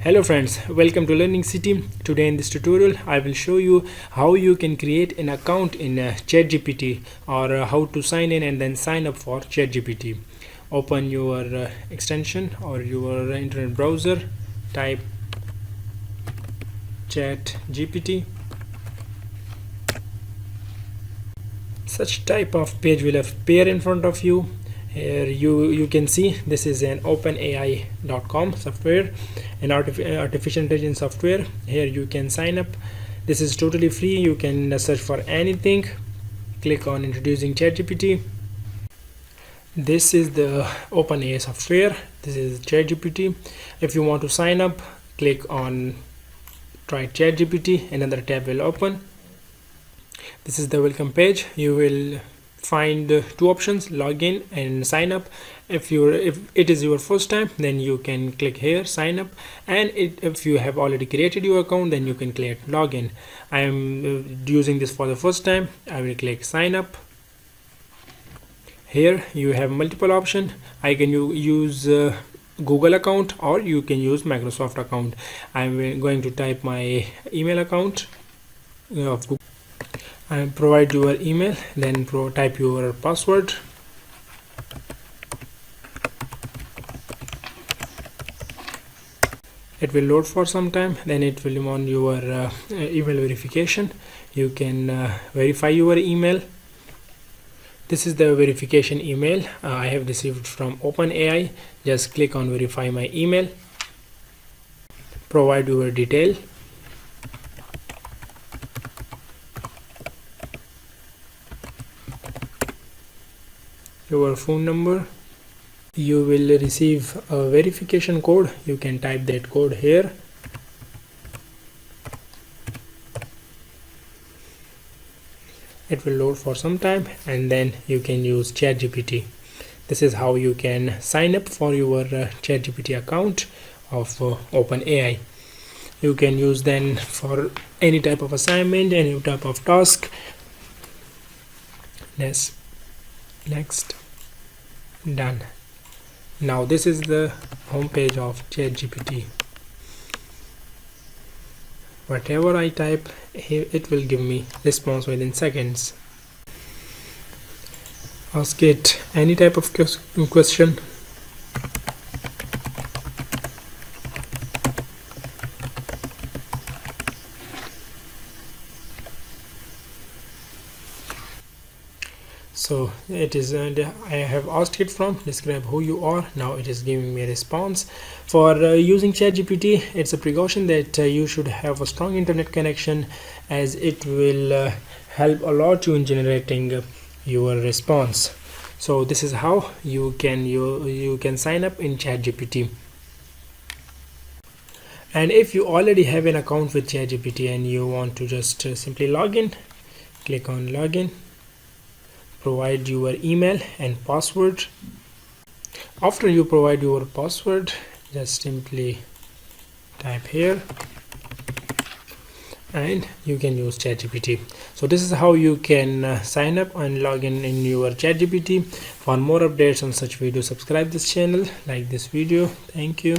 Hello friends, welcome to Learning City. Today in this tutorial I will show you how you can create an account in ChatGPT or how to sign in and then sign up for ChatGPT. Open your extension or your internet browser, type ChatGPT. Such type of page will appear in front of you. Here you can see this is an openai.com software, an artificial intelligence software. Here you can sign up. This is totally free. You can search for anything. Click on introducing ChatGPT. This is the OpenAI software. This is ChatGPT. If you want to sign up, click on try ChatGPT. Another tab will open. This is the welcome page. You will find two options, login and sign up. If it is your first time, then you can click here sign up, and if you have already created your account, then you can click login. I am using this for the first time. I will click sign up. Here you have multiple options. I can use Google account or you can use Microsoft account. I'm going to type my email account of Google. Provide your email, then type your password. It will load for some time, then it will on your email verification. You can verify your email. This is the verification email I have received from OpenAI. Just click on verify my email. Provide your detail. Your phone number. You will receive a verification code. You can type that code here. It will load for some time, and then you can use ChatGPT. This is how you can sign up for your ChatGPT account of OpenAI. You can use then for any type of assignment, any type of task. Next. Done. Now this is the home page of ChatGPT. Whatever I type here, it will give me response within seconds. Ask it any type of question. So it is I have asked it from describe who you are. Now it is giving me a response. For using ChatGPT, it's a precaution that you should have a strong internet connection, as it will help a lot in generating your response. So this is how you can sign up in ChatGPT. And if you already have an account with ChatGPT and you want to just simply log in, click on login. Provide your email and password. After you provide your password, just simply type here and you can use ChatGPT. So this is how you can sign up and log in your ChatGPT. For more updates on such videos, subscribe this channel, like this video. Thank you.